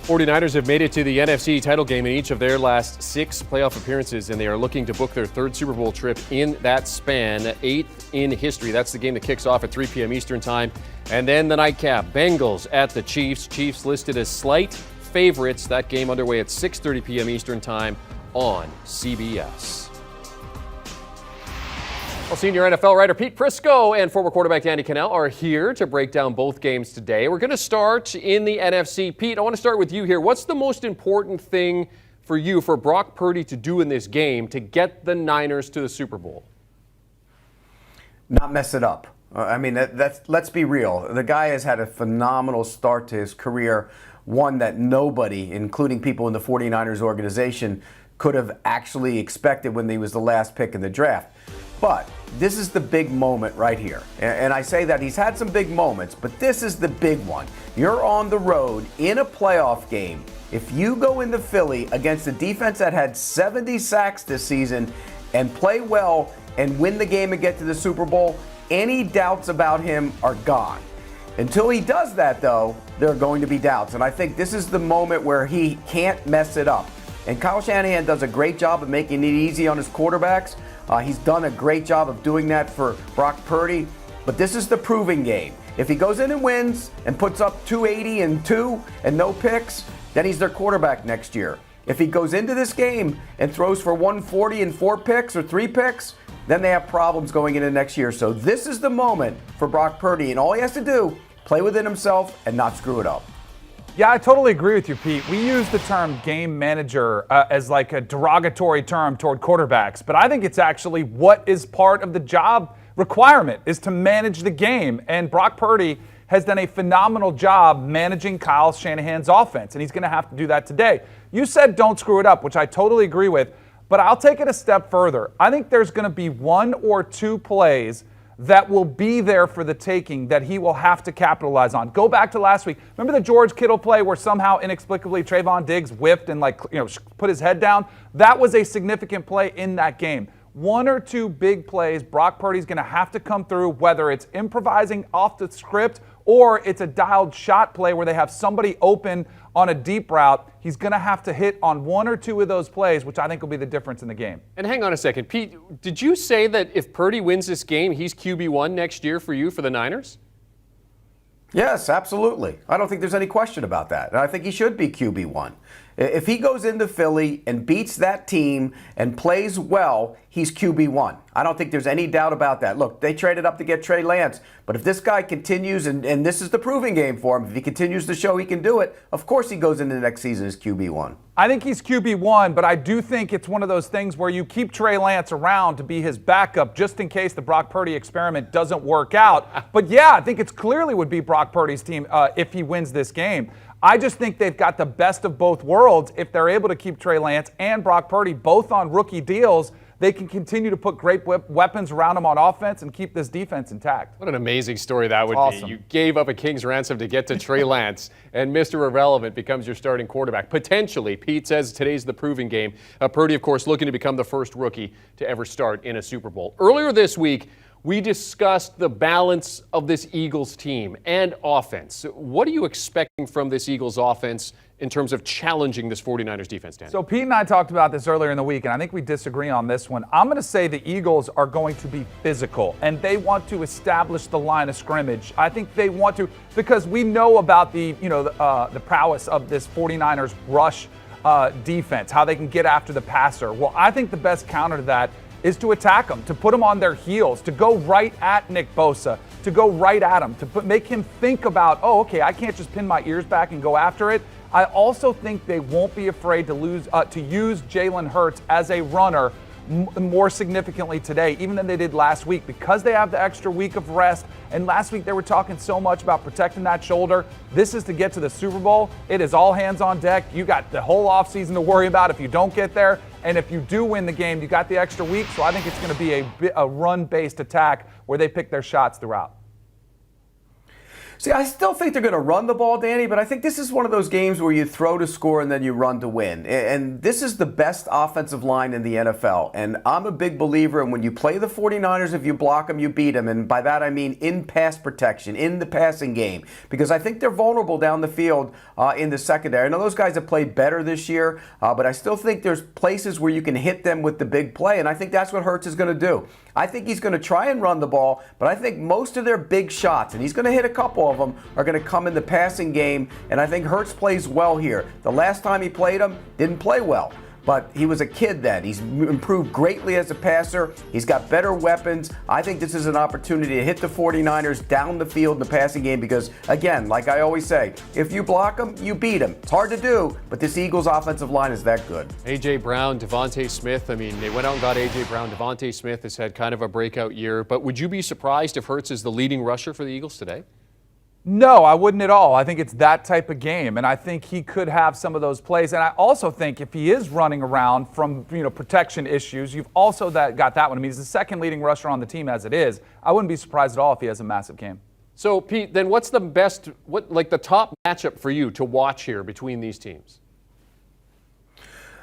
49ers have made it to the NFC title game in each of their last 6 playoff appearances, and they are looking to book their 3rd Super Bowl trip in that span, 8th in history. That's the game that kicks off at 3 p.m. Eastern time. And then the nightcap, Bengals at the Chiefs. Chiefs listed as slight favorites. That game underway at 6:30 p.m. Eastern time on CBS. Well, senior NFL writer Pete Prisco and former quarterback Danny Kanell are here to break down both games today. We're going to start in the NFC. Pete, I want to start with you here. What's the most important thing for you, for Brock Purdy to do in this game to get the Niners to the Super Bowl? Not mess it up. Let's be real. The guy has had a phenomenal start to his career, one that nobody, including people in the 49ers organization, could have actually expected when he was the last pick in the draft. But this is the big moment right here. And I say that he's had some big moments, but this is the big one. You're on the road in a playoff game. If you go into Philly against a defense that had 70 sacks this season and play well and win the game and get to the Super Bowl, any doubts about him are gone. Until he does that, though, there are going to be doubts. And I think this is the moment where he can't mess it up. And Kyle Shanahan does a great job of making it easy on his quarterbacks. He's done a great job of doing that for Brock Purdy. But this is the proving game. If he goes in and wins and puts up 280 and 2 and no picks, then he's their quarterback next year. If he goes into this game and throws for 140 and 4 picks or 3 picks, then they have problems going into next year. So this is the moment for Brock Purdy, and all he has to do, play within himself and not screw it up. Yeah, I totally agree with you, Pete. We use the term game manager as like a derogatory term toward quarterbacks, but I think it's actually what is part of the job requirement is to manage the game. And Brock Purdy has done a phenomenal job managing Kyle Shanahan's offense, and he's going to have to do that today. You said don't screw it up, which I totally agree with, but I'll take it a step further. I think there's going to be 1 or 2 plays that will be there for the taking that he will have to capitalize on. Go back to last week. Remember the George Kittle play where somehow inexplicably Trayvon Diggs whiffed and put his head down? That was a significant play in that game. 1 or 2 big plays Brock Purdy's going to have to come through, whether it's improvising off the script or it's a dialed shot play where they have somebody open on a deep route. He's going to have to hit on 1 or 2 of those plays, which I think will be the difference in the game. And hang on a second. Pete, did you say that if Purdy wins this game, he's QB1 next year for you for the Niners? Yes, absolutely. I don't think there's any question about that. And I think he should be QB1. If he goes into Philly and beats that team and plays well, he's QB1. I don't think there's any doubt about that. Look, they traded up to get Trey Lance, but if this guy continues, and this is the proving game for him, if he continues to show he can do it, of course he goes into the next season as QB1. I think he's QB1, but I do think it's one of those things where you keep Trey Lance around to be his backup just in case the Brock Purdy experiment doesn't work out. But yeah, I think it's clearly would be Brock Purdy's team if he wins this game. I just think they've got the best of both worlds. If they're able to keep Trey Lance and Brock Purdy both on rookie deals, they can continue to put great weapons around them on offense and keep this defense intact. What an amazing story that would awesome. be. You gave up a king's ransom to get to Trey Lance, and Mr. Irrelevant becomes your starting quarterback. Potentially, Pete says today's the proving game. Purdy, of course, looking to become the first rookie to ever start in a Super Bowl. Earlier this week, we discussed the balance of this Eagles team and offense. What are you expecting from this Eagles offense in terms of challenging this 49ers defense, Dan? So Pete and I talked about this earlier in the week, and I think we disagree on this one. I'm going to say the Eagles are going to be physical, and they want to establish the line of scrimmage. I think they want to, because we know about the prowess of this 49ers rush defense, how they can get after the passer. Well, I think the best counter to that is to attack them, to put them on their heels, to go right at Nick Bosa, to go right at him, to make him think about, oh, okay, I can't just pin my ears back and go after it. I also think they won't be afraid to use Jalen Hurts as a runner more significantly today, even than they did last week, because they have the extra week of rest. And last week they were talking so much about protecting that shoulder. This is to get to the Super Bowl. It is all hands on deck. You got the whole offseason to worry about if you don't get there. And if you do win the game, you got the extra week. So I think it's going to be a run-based attack where they pick their shots throughout. See, I still think they're going to run the ball, Danny, but I think this is one of those games where you throw to score and then you run to win. And this is the best offensive line in the NFL. And I'm a big believer in when you play the 49ers, if you block them, you beat them. And by that I mean in pass protection, in the passing game. Because I think they're vulnerable down the field in the secondary. I know those guys have played better this year, but I still think there's places where you can hit them with the big play. And I think that's what Hurts is going to do. I think he's going to try and run the ball, but I think most of their big shots, and he's going to hit a couple of them, are going to come in the passing game, and I think Hurts plays well here. The last time he played him, didn't play well, but he was a kid then. He's improved greatly as a passer. He's got better weapons. I think this is an opportunity to hit the 49ers down the field in the passing game because, again, like I always say, if you block them, you beat them. It's hard to do, but this Eagles offensive line is that good. A.J. Brown, Devontae Smith. I mean, they went out and got A.J. Brown. Devontae Smith has had kind of a breakout year, but would you be surprised if Hurts is the leading rusher for the Eagles today? No, I wouldn't at all. I think it's that type of game, and I think he could have some of those plays. And I also think if he is running around from protection issues, you've also got that one. I mean, he's the second leading rusher on the team as it is. I wouldn't be surprised at all if he has a massive game. So, Pete, then what's the best, the top matchup for you to watch here between these teams?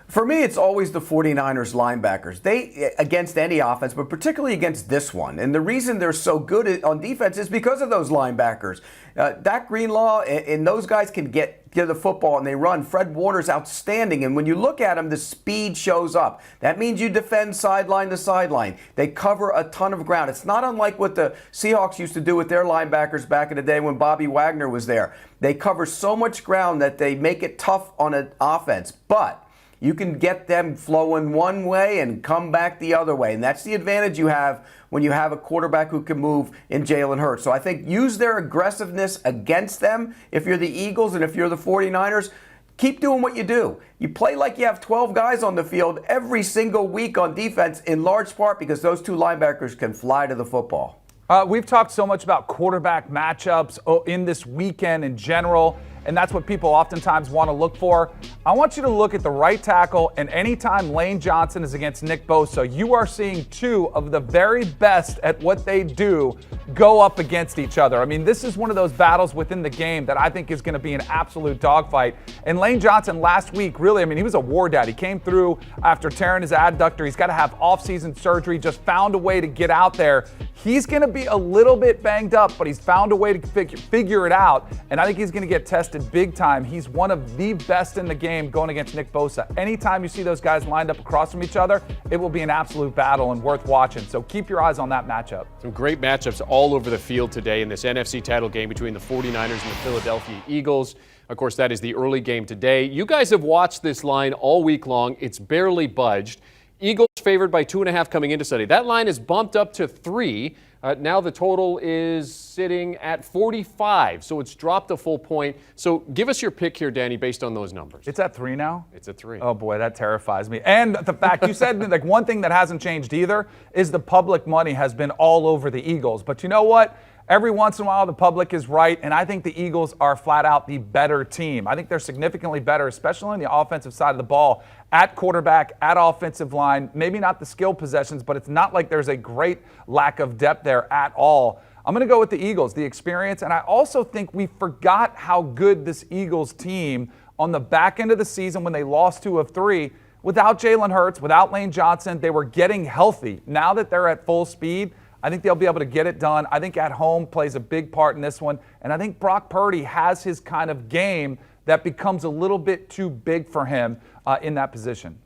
For me, it's always the 49ers linebackers. They, against any offense, but particularly against this one. And the reason they're so good on defense is because of those linebackers. Dak Greenlaw and those guys can get the football and they run. Fred Warner's outstanding. And when you look at him, the speed shows up. That means you defend sideline to sideline. They cover a ton of ground. It's not unlike what the Seahawks used to do with their linebackers back in the day when Bobby Wagner was there. They cover so much ground that they make it tough on an offense. But you can get them flowing one way and come back the other way. And that's the advantage you have when you have a quarterback who can move in Jalen Hurts. So I think use their aggressiveness against them if you're the Eagles and if you're the 49ers. Keep doing what you do. You play like you have 12 guys on the field every single week on defense, in large part because those two linebackers can fly to the football. We've talked so much about quarterback matchups in this weekend in general, and that's what people oftentimes want to look for. I want you to look at the right tackle, and anytime Lane Johnson is against Nick Bosa, you are seeing two of the very best at what they do go up against each other. I mean, this is one of those battles within the game that I think is going to be an absolute dogfight. And Lane Johnson last week, really, I mean, he was a war dad. He came through after tearing his adductor. He's got to have off-season surgery, just found a way to get out there. He's going to be a little bit banged up, but he's found a way to figure it out, and I think he's going to get tested big time. He's one of the best in the game going against Nick Bosa. Anytime you see those guys lined up across from each other, it will be an absolute battle and worth watching. So keep your eyes on that matchup. Some great matchups all over the field today in this NFC title game between the 49ers and the Philadelphia Eagles. Of course, that is the early game today. You guys have watched this line all week long. It's barely budged. Eagles favored by 2.5 coming into Sunday. That line is bumped up to 3. Now the total is sitting at 45, so it's dropped a full point. So give us your pick here, Danny, based on those numbers. It's at 3 now? It's at 3. Oh, boy, that terrifies me. And the fact you said, like, one thing that hasn't changed either is the public money has been all over the Eagles. But you know what? Every once in a while, the public is right, and I think the Eagles are flat out the better team. I think they're significantly better, especially on the offensive side of the ball, at quarterback, at offensive line. Maybe not the skill possessions, but it's not like there's a great lack of depth there at all. I'm going to go with the Eagles, the experience, and I also think we forgot how good this Eagles team on the back end of the season when they lost 2 of 3, without Jalen Hurts, without Lane Johnson, they were getting healthy. Now that they're at full speed, I think they'll be able to get it done. I think at home plays a big part in this one. And I think Brock Purdy has his kind of game that becomes a little bit too big for him in that position.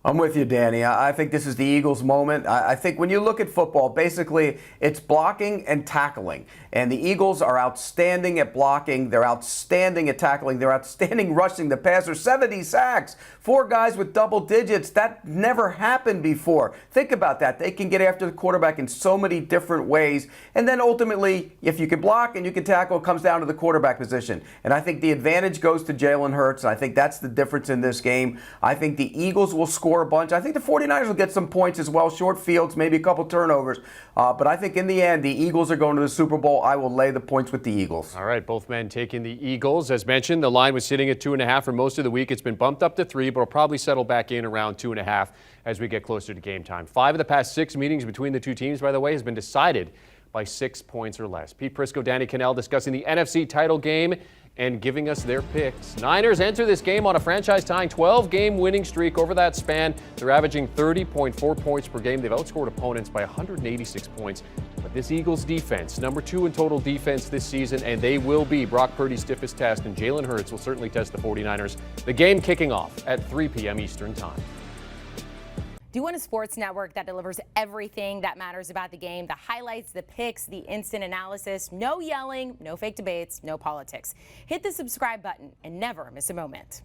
I'm with you, Danny. I think this is the Eagles' moment. I think when you look at football, basically it's blocking and tackling. And the Eagles are outstanding at blocking. They're outstanding at tackling. They're outstanding rushing the passer. 70 sacks. 4 guys with double digits. That never happened before. Think about that. They can get after the quarterback in so many different ways. And then ultimately, if you can block and you can tackle, it comes down to the quarterback position. And I think the advantage goes to Jalen Hurts. And I think that's the difference in this game. I think the Eagles will score a bunch. I think the 49ers will get some points as well, short fields, maybe a couple turnovers. But I think in the end, the Eagles are going to the Super Bowl. I will lay the points with the Eagles. All right, both men taking the Eagles. As mentioned, the line was sitting at 2.5 for most of the week. It's been bumped up to 3, but will probably settle back in around 2.5 as we get closer to game time. 5 of the past 6 meetings between the two teams, by the way, has been decided by 6 points or less. Pete Prisco, Danny Kanell discussing the NFC title game and giving us their picks. Niners enter this game on a franchise-tying 12-game winning streak over that span. They're averaging 30.4 points per game. They've outscored opponents by 186 points. But this Eagles defense, number 2 in total defense this season, and they will be Brock Purdy's stiffest test, and Jalen Hurts will certainly test the 49ers. The game kicking off at 3 p.m. Eastern Time. Do you want a sports network that delivers everything that matters about the game? The highlights, the picks, the instant analysis, no yelling, no fake debates, no politics. Hit the subscribe button and never miss a moment.